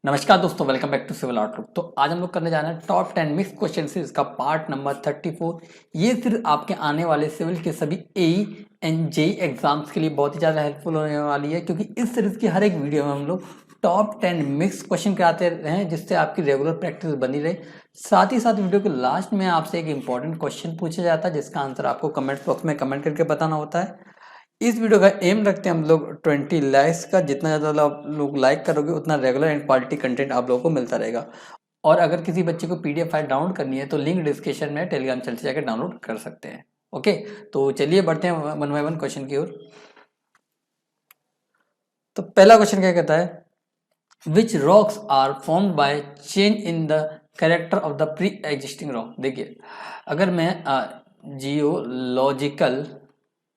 नमस्कार दोस्तों, welcome back to civil outlook. तो आज हम लोग करने जा रहे हैं टॉप 10 मिक्स क्वेश्चन सीरीज का पार्ट नंबर 34। ये सिर्फ आपके आने वाले सिविल के सभी एई एंड जेई एग्जाम्स के लिए बहुत ही ज़्यादा हेल्पफुल होने वाली है, क्योंकि इस सीरीज की हर एक वीडियो में हम लोग टॉप 10 मिक्स क्वेश्चन कराते हैं, जिससे आपकी रेगुलर प्रैक्टिस बनी रहे। साथ ही साथ वीडियो के लास्ट में आपसे एक इंपॉर्टेंट क्वेश्चन पूछा जाता है, जिसका आंसर आपको कमेंट बॉक्स में कमेंट करके बताना होता है। इस वीडियो का एम रखते हैं हम लोग 20 लाइक्स का। जितना ज़्यादा आप लोग लाइक करोगे उतना रेगुलर एंड क्वालिटी कंटेंट आप लोगों को मिलता रहेगा। और अगर किसी बच्चे को पीडीएफ फाइल डाउनलोड करनी है तो लिंक डिस्क्रिप्शन में टेलीग्राम चैनल से जाकर डाउनलोड कर सकते हैं। ओके, तो चलिए बढ़ते हैं वन बाय वन क्वेश्चन की ओर। तो पहला क्वेश्चन क्या कहता है, which rocks are formed by change in the character of the pre-existing rock. देखिए, अगर मैं जियोलॉजिकल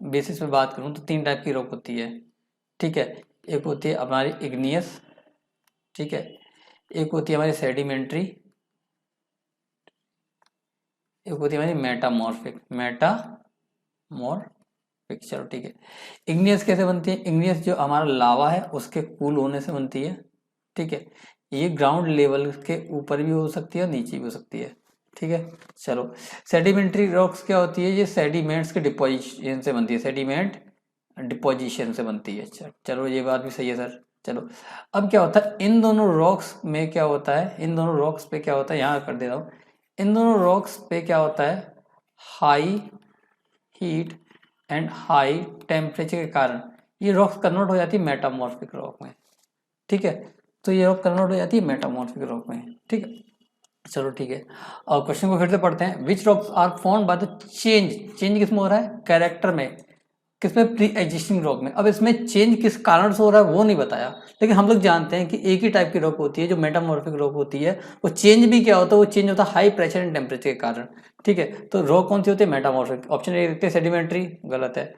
बेसिस पे बात करूं तो तीन टाइप की रॉक होती है। ठीक है, एक होती है हमारी इग्नियस, ठीक है, एक होती है हमारी सेडिमेंट्री, एक होती है हमारी मेटामॉर्फिक। चलो ठीक है। इग्नियस कैसे बनती है? इग्नियस जो हमारा लावा है उसके कूल होने से बनती है। ठीक है, ये ग्राउंड लेवल के ऊपर भी हो सकती है और नीचे भी हो सकती है। ठीक है, चलो। सेडिमेंट्री रॉक्स क्या होती है? ये सेडिमेंट्स के डिपोजिशन से बनती है, सेडिमेंट डिपोजिशन से बनती है। चलो ये बात भी सही है सर। चलो, अब क्या होता है इन दोनों रॉक्स में, क्या होता है इन दोनों रॉक्स पे क्या होता है, यहाँ कर दे रहा हूँ। इन दोनों रॉक्स पे क्या होता है, high heat and high temperature के कारण ये रॉक्स कन्वर्ट हो जाती है मेटामॉर्फिक रॉक में। ठीक है, तो ये रॉक कन्वर्ट हो जाती है मेटामॉर्फिक रॉक में। ठीक है, चलो ठीक है। और क्वेश्चन को फिर से पढ़ते हैं। Which rocks are formed by the change, change किसमें हो रहा है? कैरेक्टर में। किसमें? प्री एग्जिस्टिंग रॉक में। अब इसमें चेंज किस कारण से हो रहा है वो नहीं बताया, लेकिन हम लोग जानते हैं कि एक ही टाइप की रॉक होती है जो मेटामॉर्फिक रॉक होती है। वो चेंज भी क्या होता है? वो चेंज होता है हाई प्रेशर एंड टेम्परेचर के कारण। ठीक है, तो रॉक कौन सी होती है? मेटामॉर्फिक। ऑप्शन ए देखते हैं सेडिमेंट्री, गलत है।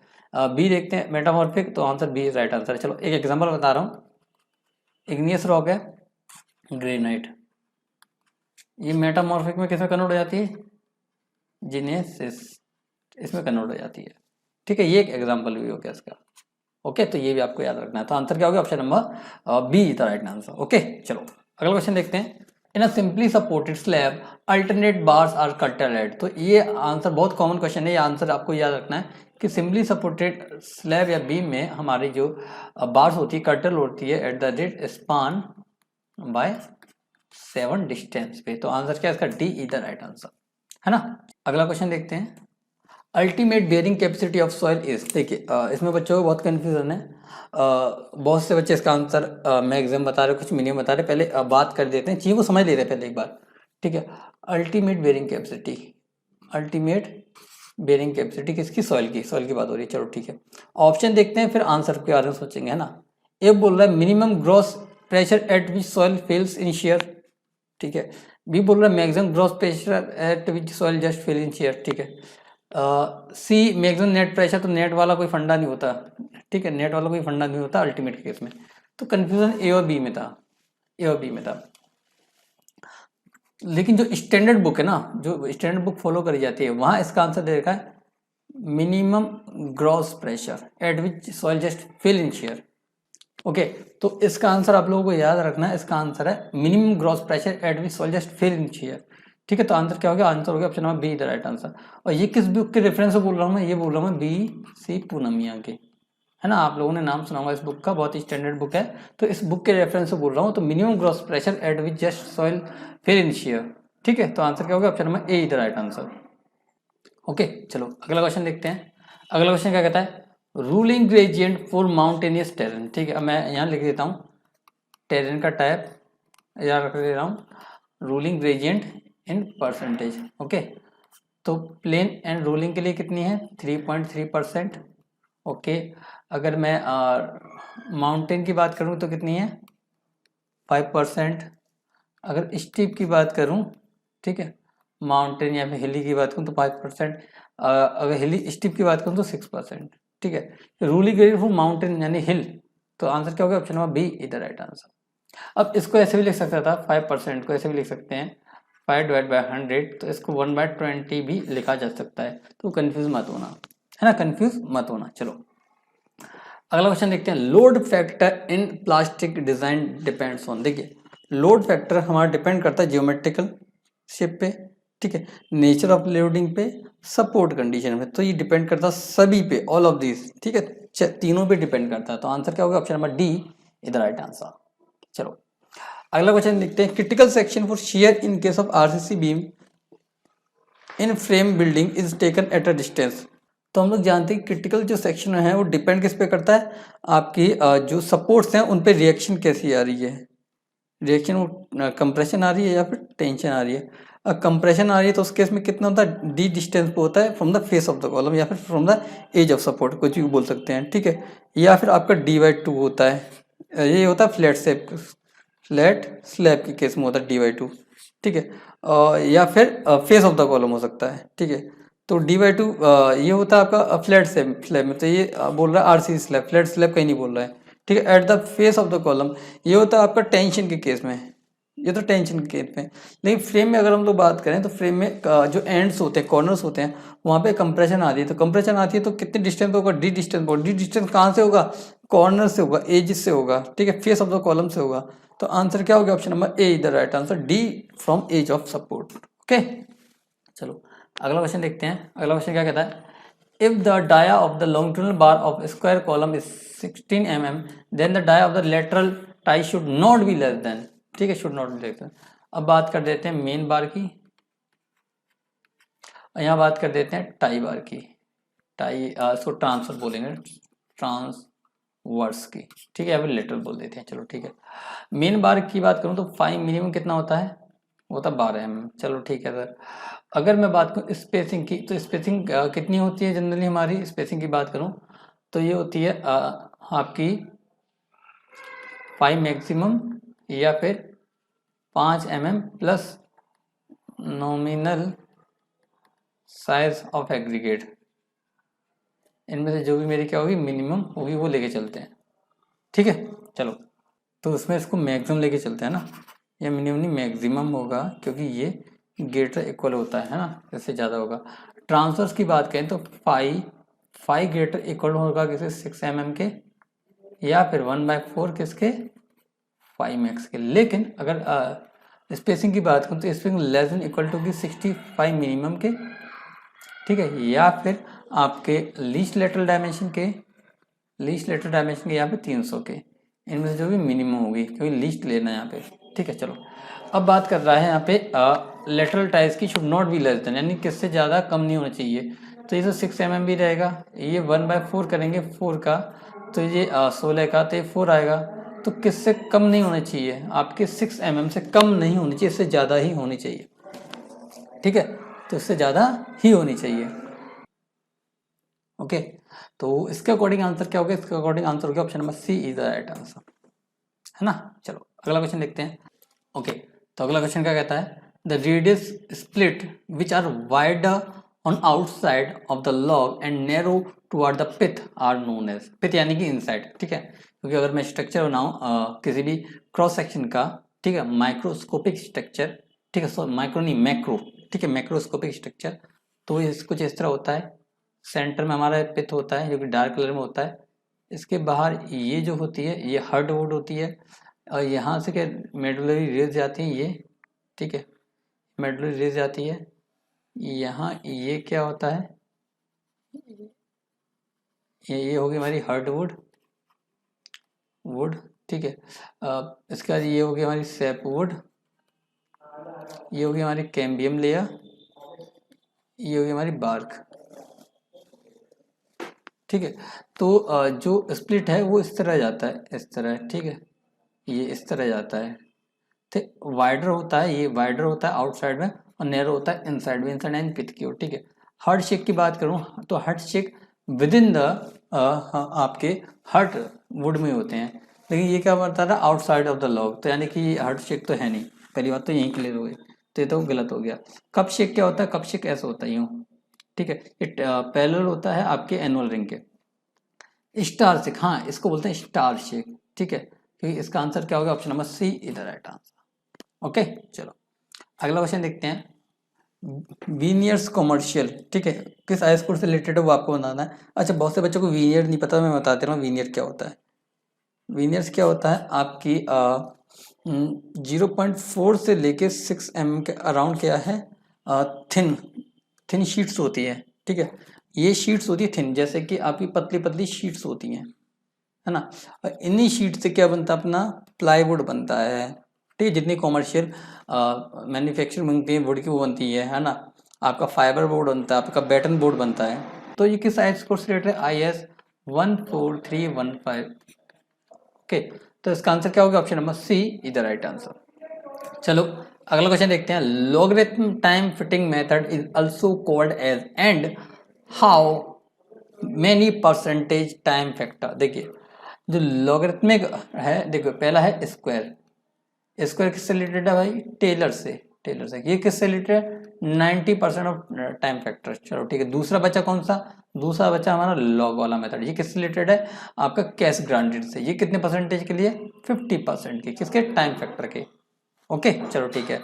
बी देखते हैं मेटामॉर्फिक, तो आंसर बी राइट आंसर है। चलो एक एग्जाम्पल बता रहा हूँ। इग्नियस रॉक है ग्रेनाइट, ये मेटामॉर्फिक में किसमें कन्वर्ट हो जाती है? जिनेसिस, इसमें कन्वर्ट हो जाती है। ठीक है, ये एक एग्जाम्पल भी हो गया इसका। ओके, तो ये भी आपको याद रखना है। तो आंसर क्या होगा? Option number B the right answer. Okay, चलो अगला क्वेश्चन देखते हैं। In a simply supported slab alternate bars are cutter at. तो ये आंसर बहुत कॉमन क्वेश्चन है, ये आंसर आपको याद रखना है कि सिंपली सपोर्टेड स्लैब या बीम में हमारी जो बार्स होती है, कटर होती है at the rate span by 7 distance पे। तो आंसर क्या है इसका? D is the right answer, है ना। अगला क्वेश्चन देखते हैं। Ultimate bearing capacity of soil is. देखिए, इसमें बच्चों को बहुत कंफ्यूजन है। बहुत से बच्चे इसका आंसर मैक्सिमम बता रहे, कुछ मिनिमम बता रहे। पहले बात कर देते हैं, चीज़ को समझ लेते हैं पहले एक बार। ठीक है, ultimate bearing capacity, ultimate bearing capacity किसकी? सॉइल की, सॉइल की बात हो रही है। चलो ठीक है, ऑप्शन देखते हैं फिर आंसर के बारे में सोचेंगे, है ना। ए बोल रहा है minimum gross pressure at which soil fails in share. ठीक है, बी बोल रहा है maximum gross pressure at which soil just fail in share. ठीक है, सी मैक्सिमम नेट प्रेशर, तो नेट वाला कोई फंडा नहीं होता। ठीक है, नेट वाला कोई फंडा नहीं होता अल्टीमेट के केस में। तो कंफ्यूजन ए और बी में था, ए और बी में था। लेकिन जो स्टैंडर्ड बुक है ना, जो स्टैंडर्ड बुक फॉलो करी जाती है, वहां इसका आंसर दे रखा है minimum gross pressure at which soil just fail in share. Okay, तो इसका आंसर आप लोगों को याद रखना है, इसका आंसर है minimum gross pressure at which soil just fail in share. ठीक है, तो आंसर क्या हो गया? आंसर हो गया option number B the right answer. और ये किस बुक के रेफरेंस से बोल रहा हूँ मैं? ये बोल रहा हूँ मैं बी सी पूनमिया के, है ना। आप लोगों ने नाम सुना होगा इस बुक का, बहुत ही स्टैंडर्ड बुक है। तो इस बुक के रेफरेंस से बोल रहा हूँ। तो minimum gross pressure at which just soil fail in share. ठीक है, तो आंसर क्या होगा? Option number A the right answer. Okay, चलो अगला क्वेश्चन देखते हैं। अगला क्वेश्चन क्या कहता है? Ruling gradient for mountainous terrain. ठीक है, अब मैं यहाँ लिख देता हूँ टेरेन का टाइप, याद रख दे रहा हूँ। Ruling gradient in percentage. Okay, तो प्लेन एंड रूलिंग के लिए कितनी है? 3.3%। ओके, अगर मैं माउंटेन की बात करूँ तो कितनी है? 5%। अगर स्टीप की बात करूँ, ठीक है, माउंटेन या फिर हिली की बात करूँ तो 5%। अगर हिली स्टीप की बात करूँ तो 6%। ठीक है, रूलिंग ग्रेडियंट फॉर माउंटेन यानी हिल, तो आंसर क्या होगा? Option number B is the right answer. अब इसको ऐसे भी लिख सकता था, 5% को ऐसे भी लिख सकते हैं 5/100, तो इसको 1/20 भी लिखा जा सकता है। तो कंफ्यूज मत होना, है ना, कंफ्यूज मत होना। चलो अगला क्वेश्चन देखते हैं। Load factor in plastic design depends on. देखिए, लोड फैक्टर हमारा डिपेंड करता है जियोमेट्रिकल शेप पे, ठीक है, नेचर ऑफ लोडिंग पे, सपोर्ट कंडीशन पे। तो ये डिपेंड करता है सभी पे, ऑल ऑफ दिस, ठीक है, तीनों पे डिपेंड करता है। तो आंसर क्या होगा? Option number D is the right answer. चलो अगला क्वेश्चन देखते हैं। Critical section for shear in case of RCC beam in frame building is taken at a distance. तो हम लोग जानते हैं क्रिटिकल जो सेक्शन है वो डिपेंड किस पे करता है, आपकी जो सपोर्ट्स हैं उन पे रिएक्शन कैसी आ रही है, रिएक्शन कंप्रेशन आ रही है या फिर टेंशन आ रही है। कंप्रेशन आ रही है तो उस केस में कितना होता है, डी डिस्टेंस पे होता है from the face of the column या फिर from the edge of support, कुछ भी बोल सकते हैं, ठीक है। या फिर आपका डी/2 होता है, ये होता है फ्लैट शेप, फ्लैट स्लैब के केस में होता है डी/2, ठीक है। या फिर फेस ऑफ द कॉलम हो सकता है, ठीक है। तो डी/2 ये होता है आपका फ्लैट स्लैब में, तो ये बोल रहा है आरसी स्लैब, फ्लैट स्लैब कहीं नहीं बोल रहा है, ठीक है। At the face of the column ये होता है आपका टेंशन के केस में, ये तो टेंशन के केस में। लेकिन फ्रेम में अगर हम लोग बात करें तो फ्रेम में जो एंड्स होते हैं, कॉर्नर्स होते हैं, वहाँ पे कंप्रेशन आती है। तो कंप्रेशन आती है तो कितने डिस्टेंस होगा, डी डिस्टेंस होगा। डी डिस्टेंस कहाँ से होगा, कॉर्नर से होगा, एज से होगा, ठीक है, फेस ऑफ द कॉलम से होगा। तो आंसर क्या होगा? Option number A is the right answer, D from edge of support. Okay, चलो अगला क्वेश्चन देखते हैं। अगला क्वेश्चन क्या कहता है, if the dia of the longitudinal bar of square column is 16 mm, then the dia of the lateral tie should not be less than, ठीक है, should not be less than. अब बात कर देते हैं मेन बार की, यहाँ बात कर देते हैं टाई बार की, टाई इसको ट्रांसफर बोलेंगे, ट्रांसवर्स की, ठीक है, या फिर लेटरल बोल देते हैं, चलो ठीक है। मेन बार की बात करूँ तो फाइव मिनिमम कितना होता है, वो था 12 mm, चलो ठीक है सर। अगर मैं बात करूँ स्पेसिंग की, तो स्पेसिंग कितनी होती है जनरली, हमारी स्पेसिंग की बात करूँ तो ये होती है आपकी 5 मैक्सिमम या फिर 5 mm plus nominal size of aggregate, इनमें से जो भी मेरी क्या होगी मिनिमम होगी वो लेके चलते हैं, ठीक है। चलो तो उसमें इसको मैक्सिमम लेके चलते हैं ना, या मिनिमम नहीं मैक्सिमम होगा, क्योंकि ये ग्रेटर इक्वल होता है ना, इससे ज़्यादा होगा। ट्रांसवर्स की बात करें तो 5 ग्रेटर इक्वल होगा किसे, 6 mm के, या फिर 1/4 किसके, 5 मैक्स के। लेकिन अगर स्पेसिंग की बात करूँ तो spacing less than equal to की 65 मिनिमम के, ठीक है, या फिर आपके लीस्ट लेटरल डायमेंशन के, यहाँ पे 300 के, इनमें से जो भी मिनिमम होगी, क्योंकि लीस्ट लेना है यहाँ पे, ठीक है। चलो अब बात कर रहा है यहाँ पे लेटरल टाइज की should not be less then, यानी किससे ज़्यादा कम नहीं होना चाहिए। तो ये तो 6 mm भी रहेगा, ये 1/4 करेंगे 4 का, तो ये 16 का, तो ये 4 आएगा। तो किससे कम नहीं होना चाहिए, आपके 6 mm से कम नहीं होनी चाहिए, इससे ज़्यादा ही होनी चाहिए, ठीक है, तो इससे ज़्यादा ही होनी चाहिए। ओके, तो इसके अकॉर्डिंग आंसर क्या होगा, इसके अकॉर्डिंग आंसर होगा option number C is the right answer, है ना। चलो अगला क्वेश्चन देखते हैं। ओके, तो अगला क्वेश्चन क्या कहता है, the radius split which are wide on outside of the log and narrow toward the pith are known as, pith यानी कि इनसाइड, ठीक है। क्योंकि अगर मैं स्ट्रक्चर बनाऊँ किसी भी क्रॉस सेक्शन का, ठीक है, माइक्रोस्कोपिक स्ट्रक्चर, ठीक है, माइक्रो नहीं मैक्रो, ठीक है, मैक्रोस्कोपिक स्ट्रक्चर, तो ये कुछ इस तरह होता है। सेंटर में हमारा पिथ होता है जो कि डार्क कलर में होता है, इसके बाहर ये जो होती है ये हार्डवुड होती है, और यहाँ से क्या मेडुलरी रेज जाती हैं ये, ठीक है, मेडुलरी रेज जाती है। यहाँ ये क्या होता है, ये होगी हमारी हार्डवुड वुड, ठीक है। इसके बाद ये होगी हमारी सैपवुड, ये होगी हमारी कैम्बियम लेयर, ये होगी हमारी बार्क, ठीक है। तो जो स्प्लिट है वो इस तरह जाता है, इस तरह, ठीक है, ये इस तरह जाता है। तो वाइडर होता है, ये वाइडर होता है आउटसाइड में, और नैरो होता है इनसाइड में, इनसाइड एंड पिथ की ओर, ठीक है। हार्ट शेक की बात करूँ तो heart shake with in the आपके हार्ट वुड में होते हैं, लेकिन ये क्या बता रहा है आउटसाइड ऑफ द लॉग, तो यानी कि हार्ट शेक तो है नहीं, पहली बात तो यहीं क्लियर हो गई, तो ये तो गलत हो गया। कप शेक क्या होता है, कप शेक ऐसा होता है यूँ, ठीक है, ये पैरेलल होता है आपके एनुअल रिंग के। स्टार शेक, हाँ इसको बोलते हैं स्टार शेक, ठीक है, क्योंकि इसका आंसर क्या होगा, option number C is the right answer. Okay, चलो अगला क्वेश्चन देखते हैं। वीनियर्स कॉमर्शियल, ठीक है, किस हाई स्कूल से रिलेटेड है वो आपको बताना है। अच्छा, बहुत से बच्चों को वीनियर नहीं पता, मैं बताते रहा हूँ वीनियर क्या होता है। वीनियर्स क्या होता है, आपकी 0.4 से लेके 6 mm के अराउंड क्या है, थिन शीट्स होती है, ठीक है। ये शीट्स होती है थिन, जैसे कि आपकी पतली पतली शीट्स होती हैं, है ना। और इन्हीं शीट से क्या बनता है, अपना प्लाईवुड बनता है, ठीक है। जितनी कॉमर्शियल मैन्युफैक्चरिंग बनती है वुड की वो बनती है ना। आपका फाइबर बोर्ड बनता है, आपका बैटन बोर्ड बनता है। तो ये किस आईएस कोड से रिलेटेड है, IS 14315। ओके, तो इसका आंसर क्या होगा, option number C is the right answer. चलो अगला क्वेश्चन देखते हैं। Logarithm time fitting method is also called as and how many percentage time factor. देखिए जो लॉगरिथमिक है, देखो पहला है स्क्वायर। स्क्वायर किससे रिलेटेड है भाई, टेलर से। ये किससे रिलेटेड है, 90% ऑफ टाइम फैक्टर। चलो ठीक है। दूसरा बच्चा कौन सा, दूसरा बच्चा हमारा लॉग वाला मेथड। ये किससे रिलेटेड है, आपका कैश ग्रांटेड से। ये कितने परसेंटेज के लिए, 50% के, किसके, टाइम फैक्टर के। ओके चलो ठीक है।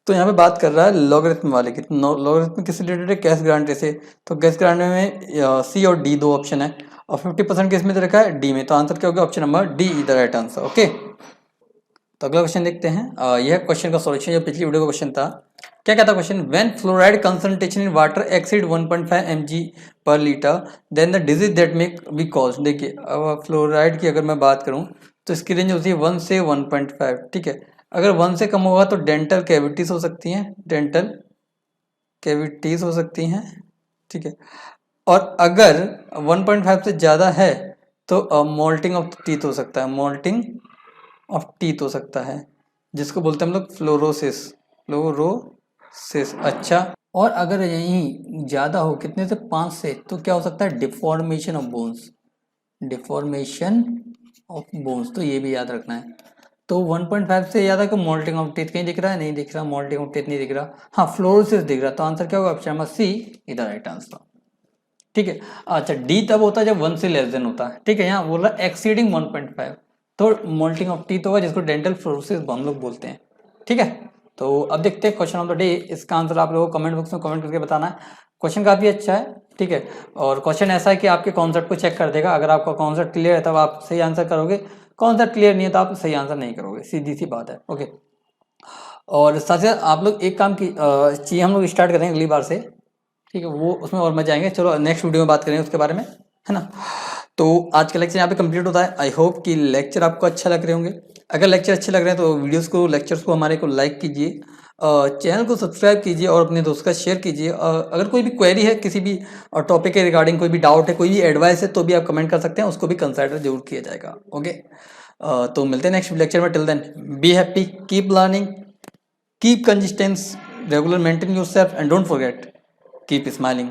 तो यहाँ पे बात कर रहा है लॉगरिथम वाले की। लॉगरिथम किससे रिलेटेड है, कैश ग्रांटेड से। तो कैश ग्रांटेड में सी और डी दो ऑप्शन है, और 50% किस में दे रखा है, डी में। तो आंसर क्या होगा, option number D is the right answer. Okay, तो अगला क्वेश्चन देखते हैं। यह क्वेश्चन का सॉल्यूशन जो पिछली वीडियो का क्वेश्चन था, क्या कहता question, when fluoride concentration in water exceed 1.5 mg per litre then the disease that make be cause. देखिए अब फ्लोराइड की अगर मैं बात करूं तो इसकी रेंज होती है 1 से 1.5, ठीक है। अगर 1 से कम होगा तो डेंटल कैविटीज हो सकती हैं, ठीक है। और अगर 1.5 से ज़्यादा है तो मोल्टिंग ऑफ टीथ हो सकता है, जिसको बोलते हैं हम लोग फ्लोरोसिस। अच्छा, और अगर यहीं ज़्यादा हो, कितने से, 5 से, तो क्या हो सकता है, डिफॉर्मेशन ऑफ बोन्स। तो ये भी याद रखना है। तो 1.5 से ज़्यादा को मोल्टिंग ऑफ टीथ कहीं दिख रहा है, नहीं दिख रहा, मोल्टिंग ऑफ टीथ नहीं दिख रहा। हाँ फ्लोरोसिस दिख रहा। तो आंसर क्या होगा, option number C is the right answer, ठीक है। अच्छा, डी तब होता है जब 1 से लेस देन होता है, ठीक है। यहाँ बोल रहा एक्सीडिंग 1.5, तो मोल्टिंग ऑफ टीथ होगा, जिसको डेंटल फ्लोरोसिस हम लोग बोलते हैं, ठीक है। तो अब देखते हैं क्वेश्चन ऑफ द डे। इसका आंसर आप लोगों को कमेंट बॉक्स में कमेंट करके बताना है। क्वेश्चन काफ़ी अच्छा है, ठीक है। और क्वेश्चन ऐसा है कि आपके कॉन्सेप्ट को चेक कर देगा। अगर आपका कॉन्सेप्ट क्लियर है तब आप सही आंसर करोगे, कॉन्सेप्ट क्लियर नहीं है तो आप सही आंसर नहीं करोगे, सीधी सी बात है। ओके, और साथ ही साथ आप लोग एक काम की चीज़ हम लोग स्टार्ट करेंगे अगली बार से, ठीक है। वो उसमें और मजा आएंगे। चलो नेक्स्ट वीडियो में बात करेंगे उसके बारे में, है ना। तो आज का लेक्चर यहाँ पे कंप्लीट होता है। आई होप कि लेक्चर आपको अच्छा लग रहे होंगे। अगर लेक्चर अच्छे लग रहे हैं तो लेक्चर्स को हमारे को लाइक कीजिए, चैनल को सब्सक्राइब कीजिए और अपने दोस्त का शेयर कीजिए। अगर कोई भी क्वेरी है किसी भी टॉपिक के रिगार्डिंग, कोई भी डाउट है, कोई भी एडवाइस है, तो भी आप कमेंट कर सकते हैं, उसको भी कंसिडर जरूर किया जाएगा। ओके, तो मिलते हैं नेक्स्ट लेक्चर में। Till then be happy, keep learning, keep consistence, regular, maintain yourself, and don't forget, keep smiling.